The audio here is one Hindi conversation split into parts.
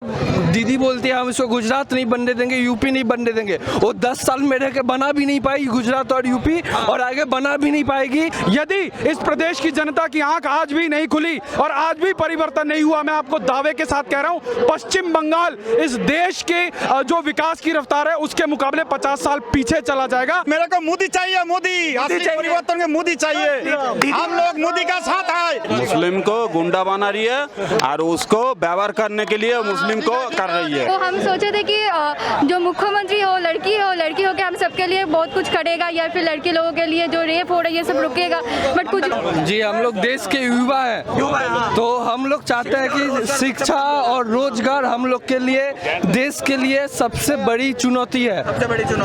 दीदी बोलती है हम इसको गुजरात नहीं बनने देंगे, यूपी नहीं बनने देंगे। वो 10 साल में रह के बना भी नहीं पाई गुजरात और यूपी, और आगे बना भी नहीं पाएगी। यदि इस प्रदेश की जनता की आंख आज भी नहीं खुली और आज भी परिवर्तन नहीं हुआ, मैं आपको दावे के साथ कह रहा हूं, पश्चिम बंगाल इस देश के जो विकास की रफ्तार है उसके मुकाबले 50 साल पीछे चला जाएगा। मेरे को मोदी चाहिए, मोदी परिवर्तन के मोदी चाहिए। हम लोग मोदी का साथ है। मुस्लिम को गुंडा बना रही है और उसको व्यवहार करने के लिए मुस्लिम को कर रही है। तो हम सोचे थे कि जो मुख्यमंत्री हो लड़की हो के हम सबके लिए बहुत कुछ करेगा, या फिर लड़के लोगों के लिए जो रेप हो रहा है ये सब रुकेगा, बट कुछ जी हम लोग देश के युवा हैं, तो हम लोग चाहते हैं कि शिक्षा और रोजगार हम लोग के लिए, देश के लिए सबसे बड़ी चुनौती है।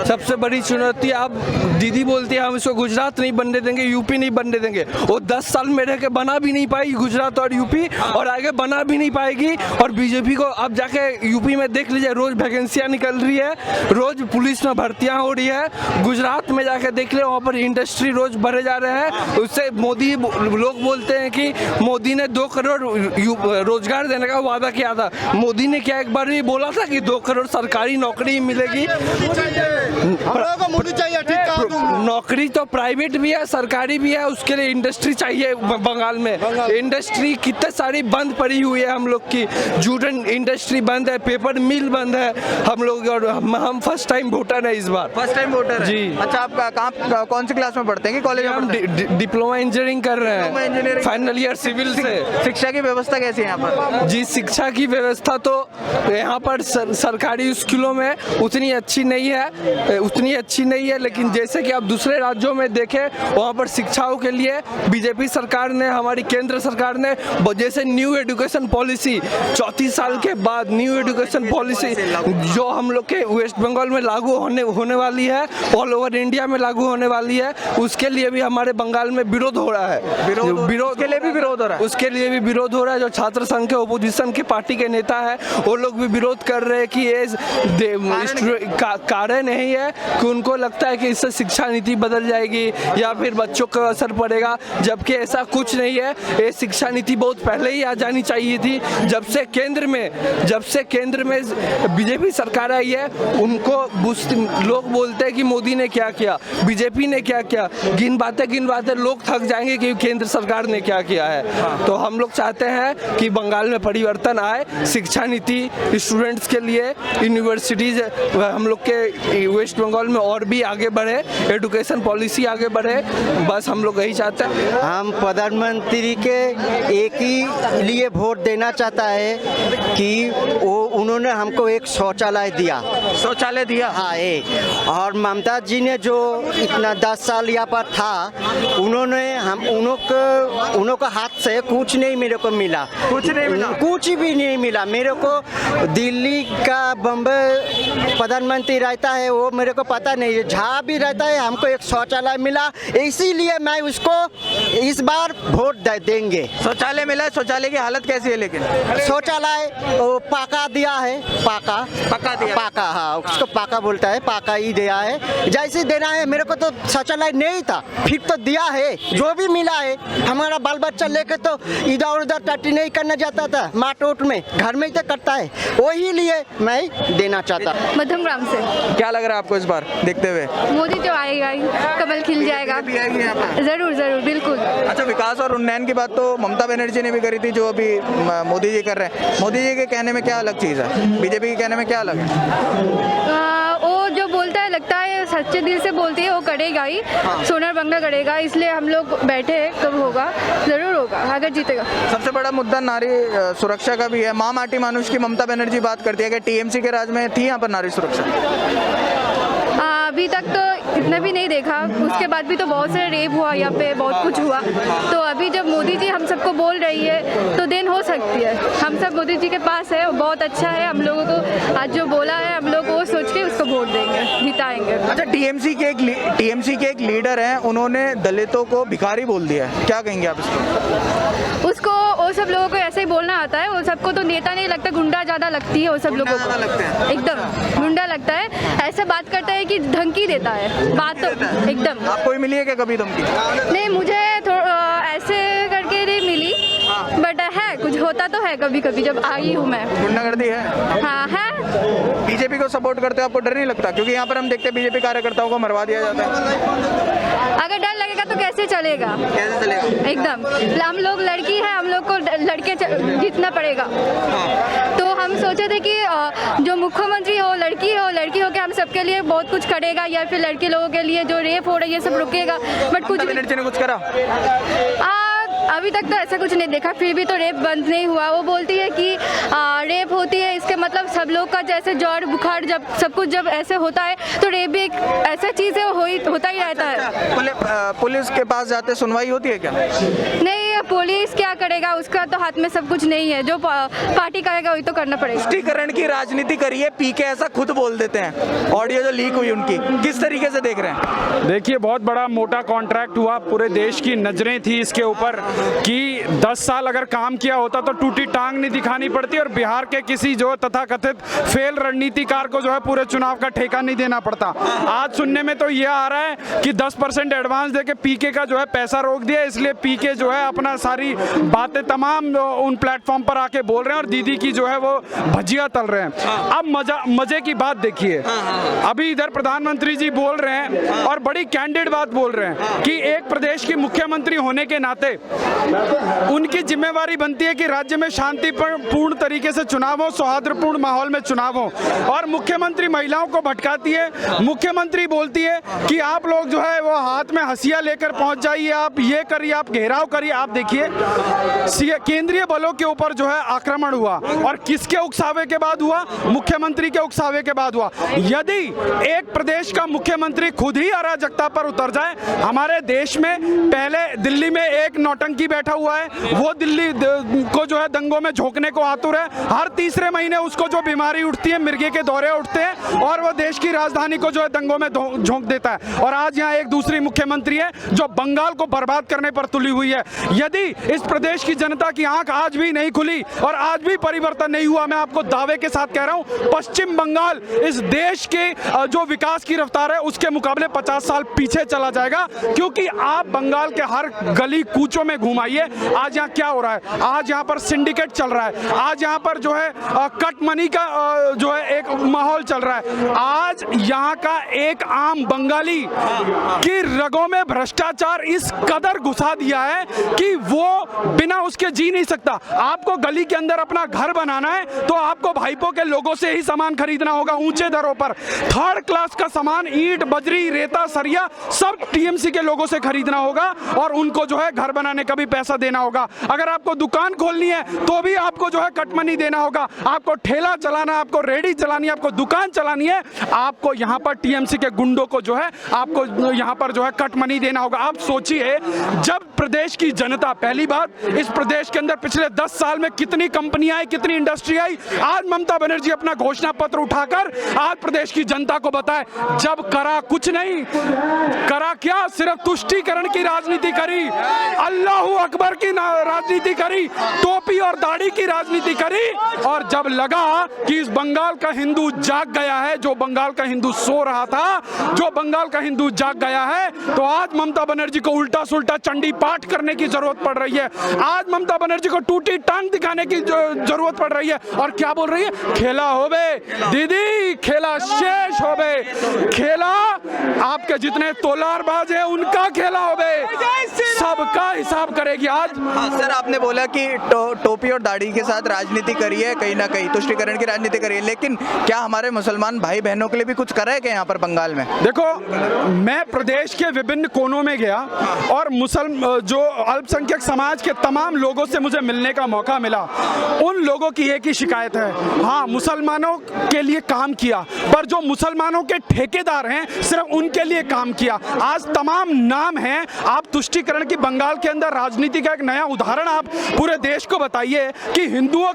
सबसे बड़ी चुनौती। अब दीदी बोलती है हम इसको गुजरात नहीं बनने देंगे, यूपी नहीं बनने देंगे। वो 10 साल में रह के बना भी नहीं पाई गुजरात और यूपी, और आगे बना भी नहीं पाएगी। और बीजेपी को अब जाके यूपी में देख लीजिए, रोज वैकेंसियां निकल रही है, रोज पुलिस में भर्तियां हो रही है। गुजरात में जाके देख ले, वहाँ पर इंडस्ट्री रोज बढ़े जा रहे हैं। उससे मोदी लोग बोलते हैं कि मोदी ने 2 करोड़ रोजगार देने का वादा किया था। मोदी ने क्या एक बार भी बोला था कि 2 करोड़ सरकारी नौकरी मिलेगी? मोदी चाहिए, ठीक। नौकरी तो प्राइवेट भी है, सरकारी भी है, उसके लिए इंडस्ट्री चाहिए। बंगाल में इंडस्ट्री कितने सारी बंद पड़ी हुई है हम लोग की। जूट इंडस्ट्री बंद है, पेपर मिल बंद है। हम लोग और हम फर्स्ट टाइम वोटर है इस बार। फर्स्ट टाइम वोटर जी। अच्छा, आप कहाँ कौन सी क्लास में पढ़ते हैं कि कॉलेज में? हम डिप्लोमा इंजीनियरिंग कर रहे हैं, फाइनल ईयर सिविल से। शिक्षा की व्यवस्था कैसी है यहाँ पर? जी शिक्षा की व्यवस्था तो यहाँ पर सरकारी स्कूलों में उतनी अच्छी नहीं है, लेकिन जैसे कि आप दूसरे राज्यों में देखें, वहाँ पर शिक्षाओं के लिए बीजेपी सरकार ने, हमारी केंद्र सरकार ने जैसे न्यू एजुकेशन पॉलिसी 34 साल के बाद न्यू एजुकेशन पॉलिसी जो हम लोग के वेस्ट बंगाल में लागू होने वाली है, ऑल ओवर इंडिया में लागू होने वाली है, उसके लिए भी हमारे बंगाल में विरोध हो रहा है। विरोध के लिए भी विरोध हो रहा है? उसके लिए भी विरोध हो रहा है। जो छात्र संघ के ओपोजिशन की पार्टी के नेता है, वो लोग भी विरोध कर रहे हैं कि ये कारण नहीं है, कि उनको लगता है कि इससे शिक्षा नीति बदल जाएगी या फिर बच्चों का असर पड़ेगा, जबकि ऐसा कुछ नहीं है। ये शिक्षा नीति बहुत पहले ही आ जानी चाहिए थी। जब से केंद्र में बीजेपी सरकार आई है, उनको लोग बोलते हैं कि मोदी ने क्या किया, बीजेपी ने क्या किया, गिन बातें लोग थक जाएंगे कि केंद्र सरकार ने क्या किया है। तो हम लोग चाहते हैं कि बंगाल में परिवर्तन आए, शिक्षा नीति स्टूडेंट्स के लिए, यूनिवर्सिटीज हम लोग के वेस्ट बंगाल में और भी आगे बढ़े, एजुकेशन पॉलिसी आगे बढ़े, बस हम लोग यही चाहते हैं। हम प्रधानमंत्री के एक ही लिए वोट देना चाहता है कि उन्होंने हमको एक शौचालय दिया। हाँ, एक। और ममता जी ने जो इतना 10 साल यहाँ पर था, उन्होंने उन्हों को हाथ से कुछ नहीं मेरे को मिला, कुछ भी नहीं मिला मेरे को। दिल्ली का बम्बई प्रधानमंत्री रहता है, वो मेरे को पता नहीं है, जहाँ भी रहता है हमको एक शौचालय मिला, इसीलिए मैं उसको इस बार वोट देंगे। शौचालय मिला? शौचालय की हालत कैसी है? लेकिन शौचालय पाका दिया है, पाका हाँ, उसको पाका बोलता है, पाका ही दिया है। जैसे देना है, मेरे को तो शौचालय नहीं था, फिर तो दिया है, जो भी मिला है। हमारा बाल बच्चा लेके तो इधर उधर टट्टी नहीं करना जाता था, माट ओट में, घर में ही तो करता है, वही लिए मैं देना चाहता। मध्यम ग्राम से। क्या लग रहा है आपको इस बार देखते हुए? मोदी तो आएगा ही, कमल खिल जाएगा। जरूर बिल्कुल। अच्छा, विकास और उन्नयन की बात तो ममता बनर्जी ने भी करी थी, जो अभी मोदी जी कर रहे हैं। मोदी जी के कहने में क्या अलग चीज़ है, बीजेपी के कहने में क्या अलग है? वो जो बोलता है, लगता है सच्चे दिल से बोलती है, वो करेगा ही। सोनार बंगला करेगा, इसलिए हम लोग बैठे हैं, कब होगा? जरूर होगा, अगर जीतेगा। सबसे बड़ा मुद्दा नारी सुरक्षा का भी है। माँ माटी मानुष की ममता बनर्जी बात करती है कि टीएमसी के राज में थी यहाँ पर नारी सुरक्षा। अभी तक तो इतना भी नहीं देखा, उसके बाद भी तो बहुत सारे रेप हुआ यहाँ पे, बहुत कुछ हुआ। तो अभी जब मोदी जी हम सबको बोल रही है, तो देन हो सकती है। हम सब मोदी जी के पास है, बहुत अच्छा है। हम लोगों को आज जो बोला है, हम लोग वो सोच के उसको वोट देंगे, जिताएंगे। अच्छा, टीएमसी के एक लीडर हैं, उन्होंने दलितों को भिखारी बोल दिया है, क्या कहेंगे आप उसको? वो सब लोगों को ऐसे ही बोलना आता है, वो सबको तो नेता नहीं लगता, गुंडा ज्यादा लगती है वो सब लोगों को। एकदम गुंडा लगता है, ऐसे बात करता है कि धमकी देता है, बात तो एकदम। आपको मिली है क्या कभी धमकी? नहीं, मुझे ऐसे करके नहीं मिली, बट है कुछ हो होता तो है कभी कभी जब आई हूँ मैं। गुंडागर्दी है? हाँ है। बीजेपी को सपोर्ट करते हो, आपको डर नहीं लगता? क्योंकि यहाँ पर हम देखते हैं बीजेपी कार्यकर्ताओं को मरवा दिया जाता है। अगर डर लगेगा तो कैसे चलेगा? कैसे चलेगा? एकदम, हम लोग लड़की है, हम लोग को लड़के जीतना पड़ेगा। तो हम सोचे थे कि जो मुख्यमंत्री हो लड़की हो के हम सबके लिए बहुत कुछ करेगा, या फिर लड़के लोगों के लिए जो रेप हो रही है सब रुकेगा, बट कुछ बनर्जी ने कुछ करा? अभी तक तो ऐसा कुछ नहीं देखा। फिर भी तो रेप बंद नहीं हुआ। वो बोलती है कि रेप होती है, इसके मतलब सब लोग का जैसे ज्वर बुखार जब सब कुछ जब ऐसे होता है तो रेप भी एक ऐसा चीज़ है, होता ही रहता है। पुलिस के पास जाते सुनवाई होती है क्या? नहीं, पुलिस क्या करेगा, उसका तो हाथ में सब कुछ नहीं है। जो पार्टी करेगा वही तो करना पड़ेगा। तुष्टीकरण की राजनीति करिए, पीके ऐसा खुद बोल देते हैं। ऑडियो जो लीक हुई उनकी, किस तरीके से देख रहे हैं? देखिए, बहुत बड़ा मोटा कॉन्ट्रैक्ट हुआ, पूरे देश की नजरें थी इसके ऊपर कि 10 साल अगर काम किया होता तो टूटी टांग नहीं दिखानी पड़ती और बिहार के किसी जो तथाकथित फेल रणनीतिकार को जो है पूरे चुनाव का ठेका नहीं देना पड़ता। आज सुनने में तो ये आ रहा है कि 10% एडवांस देके पीके का जो है पैसा रोक दिया, इसलिए पीके जो है अपना सारी बातें तमाम उन प्लेटफॉर्म पर आके बोल रहे हैं और दीदी की जो है वो भजिया तल रहे हैं। अब मजे की बात देखिए, अभी इधर प्रधानमंत्री जी बोल रहे हैं और बड़ी कैंडिड बात बोल रहे हैं कि एक प्रदेश की मुख्यमंत्री होने के नाते उनकी जिम्मेवारी बनती है कि राज्य में शांतिपूर्ण तरीके से चुनाव हो, सौहार्दपूर्ण माहौल में चुनाव हो। और मुख्यमंत्री महिलाओं को भटकाती है। मुख्यमंत्री बोलती है कि आप लोग जो है वो हाथ में हंसिया लेकर पहुंच जाइए, आप ये करिए, आप घेराव करिए। आप देखिए, केंद्रीय बलों के ऊपर जो है आक्रमण हुआ और किसके उकसावे के बाद हुआ? मुख्यमंत्री के उकसावे के बाद हुआ। यदि एक प्रदेश का मुख्यमंत्री खुद ही अराजकता पर उतर जाए, हमारे देश में पहले दिल्ली में एक नौटंकी बैठा हुआ है, वो दिल्ली को जो है दंगों में झोंकने को आतुर है। हर तीसरे महीने उसको जो बीमारी उठती है, मिर्गी के दौरे उठते हैं और वो देश की राजधानी को जो है दंगों में झोंक देता है। और आज यहाँ एक दूसरी मुख्यमंत्री है जो बंगाल को बर्बाद करने पर तुली हुई है। यदि इस प्रदेश की जनता की आंख आज भी नहीं खुली और आज भी परिवर्तन नहीं हुआ, मैं आपको दावे के साथ कह रहा हूं, पश्चिम बंगाल इस देश के जो विकास की रफ्तार है उसके मुकाबले 50 साल पीछे चला जाएगा। क्योंकि आप बंगाल के हर गली कूचों में घुमाइए, आज यहाँ क्या हो रहा है? आज यहाँ पर सिंडिकेट चल रहा है, आज यहाँ पर जो है कट मनी का जो है एक माहौल चल रहा है। आज यहाँ का एक आम बंगाली की रगों में भ्रष्टाचार इस कदर घुसा दिया है कि वो बिना उसके जी नहीं सकता। आपको गली के अंदर अपना घर बनाना है तो आपको भाईपों के लोगों से ही सामान खरीदना होगा ऊंचे दरों पर। थर्ड क्लास का सामान, ईंट, बजरी, रेता, सरिया सब टीएमसी के लोगों से खरीदना होगा और उनको जो है घर बनाने का भी पैसा देना होगा। अगर आपको दुकान खोलनी है तो भी आपको जो है कटमनी देना होगा। आपको ठेला चलाना, आपको रेडी चलानी है, आपको दुकान चलानी है, आपको यहाँ पर टीएमसी के गुंडों को जो है आपको यहाँ पर जो है कटमनी देना होगा। आप सोचिए, जब प्रदेश की जनता, पहली बात इस प्रदेश के अंदर पिछले 10 साल में कितनी कंपनियां आई, कितनी इंडस्ट्री आई। आज ममता बनर्जी अपना घोषणा पत्र उठाकर आज प्रदेश की जनता को बताए, जब करा कुछ नहीं, करा क्या? सिर्फ तुष्टीकरण की राजनीति करी, अल्लाहू अकबर की राजनीति करी, टोपी और दाढ़ी की राजनीति करी। और जब लगा कि इस बंगाल का हिंदू जाग गया है, जो बंगाल का हिंदू सो रहा था, जो बंगाल का हिंदू जाग गया है, तो आज ममता बनर्जी को उल्टा सुल्टा चंडी पाठ करने की जरूरत पड़ रही है। आज ममता बनर्जी को टूटी टांग दिखाने की जरूरत पड़ रही है। और क्या बोल रही है? खेला होबे दीदी, खेला शेष होबे, खेला आपके जितने तोलारबाज है उनका खेला होबे, सबका हिसाब करेगी आज। सर, आपने बोला कि टोपी और दाढ़ी के साथ राजनीति करी है, कहीं ना कहीं तुष्टीकरण की राजनीति करी है, लेकिन क्या हमारे मुसलमान भाई बहनों के लिए भी कुछ करा है क्या यहाँ पर बंगाल में? देखो, मैं प्रदेश के विभिन्न कोनों में गया और जो अल्पसंख्यक समाज के तमाम लोगों से मुझे मिलने का मौका मिला। उन लोगों की एक ही शिकायत है, हाँ मुसलमानों के लिए काम किया, पर जो मुसलमानों के ठेकेदार हैं सिर्फ उनके लिए काम किया। आज तमाम नाम हैं। आप तुष्टीकरण की बंगाल के अंदर राजनीति का एक नया उदाहरण आप पूरे देश को बताइए कि हिंदुओं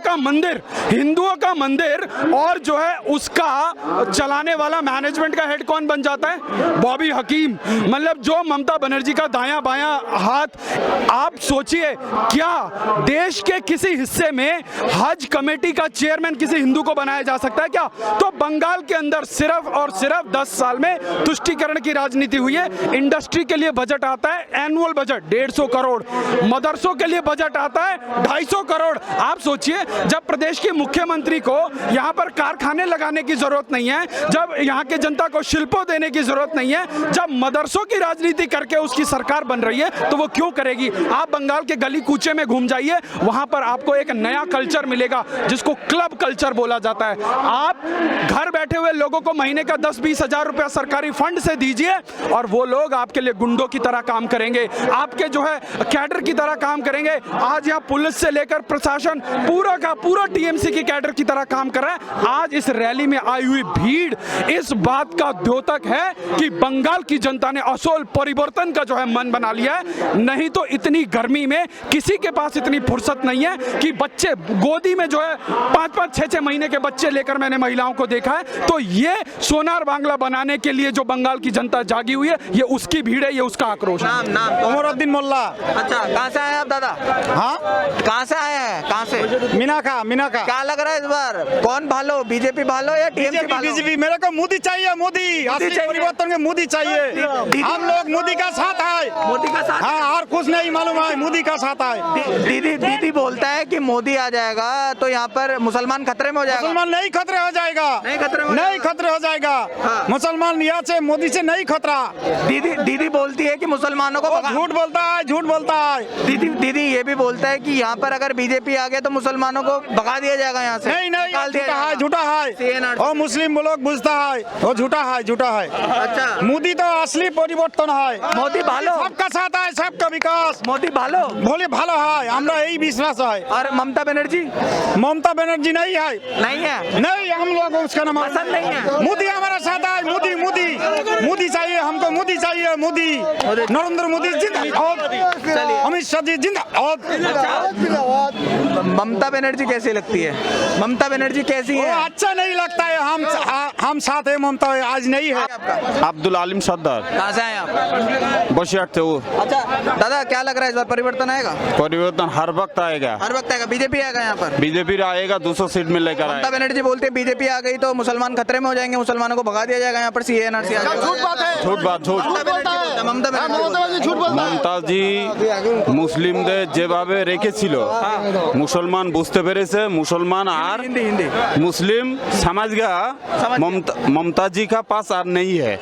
का मंदिर और जो है उसका चलाने वाला मैनेजमेंट का हेड कौन बन जाता है? बॉबी हकीम। मतलब जो ममता बनर्जी का दायां बायां हाथ। आप सोचिए, क्या देश के किसी हिस्से में हज कमेटी का चेयरमैन किसी हिंदू को बनाया जा सकता है क्या? तो बंगाल के अंदर सिर्फ और सिर्फ 10 साल में तुष्टीकरण की राजनीति हुई है। इंडस्ट्री के लिए बजट आता है, एनुअल बजट 150 करोड़, मदरसों के लिए बजट आता है 250 करोड़। आप सोचिए, जब प्रदेश के मुख्यमंत्री को यहाँ पर कारखाने लगाने की जरूरत नहीं है, जब यहाँ के जनता को शिल्पों देने की जरूरत नहीं है, जब मदरसों की राजनीति करके उसकी सरकार बन रही है, तो वो क्यों करेगी? आप बंगाल के गली कूचे में घूम जाइए, वहां पर आपको एक नया कल्चर मिलेगा जिसको क्लब कल्चर बोला जाता है। आप घर बैठे हुए लोगों को महीने का 10-20 हजार रुपया सरकारी फंड से दीजिए और वो लोग आपके लिए गुंडों की तरह काम करेंगे, आपके जो है कैडर की तरह काम करेंगे। आज यहाँ पुलिस से लेकर प्रशासन पूरा का पूरा टीएमसी की कैडर की तरह काम कर रहा है। आज इस रैली में आई हुई भीड़ इस बात का द्योतक है कि बंगाल की जनता ने असोल परिवर्तन का जो है मन बना लिया है। नहीं तो इतनी गर्मी में किसी के पास इतनी फुर्सत नहीं है कि बच्चे गोदी में जो है 5-5, 6-6 महीने के बच्चे लेकर मैंने महिलाओं को देखा है। तो ये सोनार बांग्ला बनाने के लिए जो बंगाल की जनता जागी हुई है, ये उसकी भीड़ है, ये उसका आक्रोश है। नाम उमरुद्दीन मोल्ला। अच्छा, कहाँ से आए आप दादा? हाँ, कहाँ से आए हैं? कहाँ से? मीना का क्या लग रहा है इस बार कौन भालो, बीजेपी भालो या टीएमसी भालो? बीजेपी। मेरे को मोदी चाहिए, मोदी असली चाहिए। परिवर्तन के मोदी चाहिए। हम लोग मोदी का साथ है, मोदी का साथ। हाँ, और कुछ नहीं मालूम है, मोदी का साथ है। दीदी बोलता है कि मोदी आ जाएगा तो यहाँ पर मुसलमान खतरे में हो जाएगा। मुसलमान नहीं खतरे हो जाएगा, नहीं खतरे में हो नहीं जाएगा। खतरे हो जाएगा। हाँ। मुसलमान यहाँ से मोदी से नहीं खतरा। दीदी बोलती है कि मुसलमानों को झूठ बोलता है, झूठ बोलता है। दीदी ये भी बोलता है कि यहाँ पर अगर बीजेपी आ गया तो मुसलमानों को भगा दिया जाएगा यहाँ से। नहीं नहीं, निकाल दिया झूठा है, जाएगा। झूठा है। CNR वो मुस्लिम लोग बुझता है, वो झूठा है, झूठा है। अच्छा, मोदी तो असली परिवर्तन है। मोदी भालो, सबका साथ है, सबका विकास। मोदी भालो, भोले भालो है, हमरा यही विश्वास है। और ममता बनर्जी ममता बनर्जी नहीं है, नहीं है, नहीं, हम लोग उसका नाम पसंद नहीं है। मोदी हमारा साथ है। मोदी मोदी मोदी चाहिए हमको, मोदी चाहिए, मोदी। नरेंद्र मोदी जिंदाबाद, अमित शाह जी जिंदाबाद। ममता बनर्जी कैसी लगती है? ममता बनर्जी कैसी वो है? अच्छा नहीं लगता है। हम साथ है, ममता आज नहीं है। अब्दुल आलिम सद्दार। कहाँ से आए आप? बशियाट थे वो। अच्छा दादा, क्या लग रहा है इस बार परिवर्तन आएगा? परिवर्तन हर वक्त आएगा, हर वक्त आएगा। बीजेपी आएगा यहाँ पर? बीजेपी आएगा, 200 सीट में लेकर ममता आएगा। बनर्जी बोलते हैं बीजेपी आ गई तो मुसलमान खतरे में हो जाएंगे, मुसलमानों को भगा दिया जाएगा यहाँ पर। CNRC आ जाएगा। झूठ बात है, झूठ बात, झूठ। ममता बनर्जी झूठ बोलता है। মমতাজি মুসলিমদের যেভাবে রেখেছিল, মুসলমান বুঝতে পেরেছে, মুসলমান আর हिंदी मुस्लिम समझ गया, ममता जी का पास और नहीं है।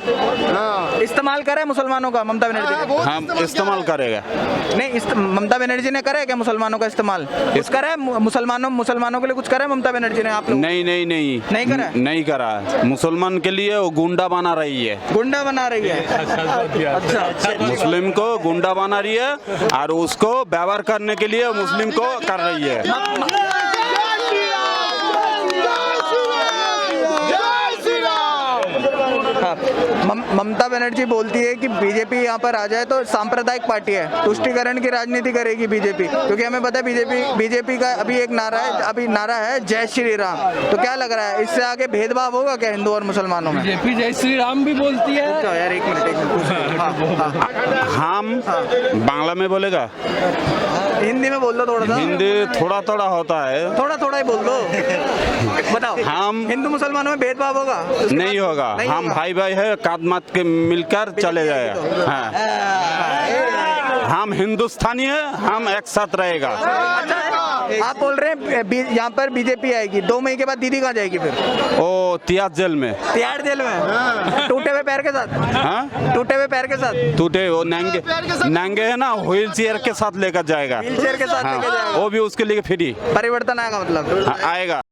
इस्तेमाल करे मुसलमानों का ममता बनर्जी ने? हम इस्तेमाल करेगा। नहीं, ममता बनर्जी ने करे क्या मुसलमानों का इस्तेमाल? कुछ करे मुसलमानों के लिए कुछ करे ममता बनर्जी ने? आप लोग नहीं नहीं नहीं नहीं करा? नहीं करा। मुसलमान के लिए वो गुंडा बना रही है, गुंडा बना रही है। अच्छा, मुस्लिम को गुंडा बना रही है और उसको व्यवहार करने के लिए मुस्लिम को कर रही है। ममता बनर्जी बोलती है कि बीजेपी यहाँ पर आ जाए तो सांप्रदायिक पार्टी है, तुष्टीकरण की राजनीति करेगी बीजेपी, क्योंकि हमें पता है बीजेपी का अभी एक नारा है जय श्री राम। तो क्या लग रहा है, इससे आगे भेदभाव होगा क्या हिंदू और मुसलमानों में? बीजेपी जय श्री राम भी बोलती है। तो यार एक मिनट हम बांग्ला में बोलेगा, हिंदी में बोल दो थोड़ा सा। हिंदी थोड़ा थोड़ा होता है, थोड़ा ही बोल दो। बताओ, हम हिंदू मुसलमानों में भेदभाव होगा? नहीं होगा, हम भाई भाई है, कांध मात के मिलकर चले जाएगा। हाँ, हम हिंदुस्तानी है, हम एक साथ रहेगा। अच्छा, आप बोल रहे हैं यहाँ पर बीजेपी आएगी, 2 महीने के बाद दीदी कहाँ जाएगी फिर? ओ तिहाड़ जेल में। तिहाड़ जेल में टूटे हुए पैर के साथ? हाँ, टूटे हुए पैर के साथ? टूटे वो नंगे है ना, व्हील चेयर के साथ लेकर जाएगा। व्हील चेयर के साथ हाँ, लेकर जाएगा। वो भी उसके लिए फ्री। परिवर्तन आएगा मतलब? हाँ, आएगा।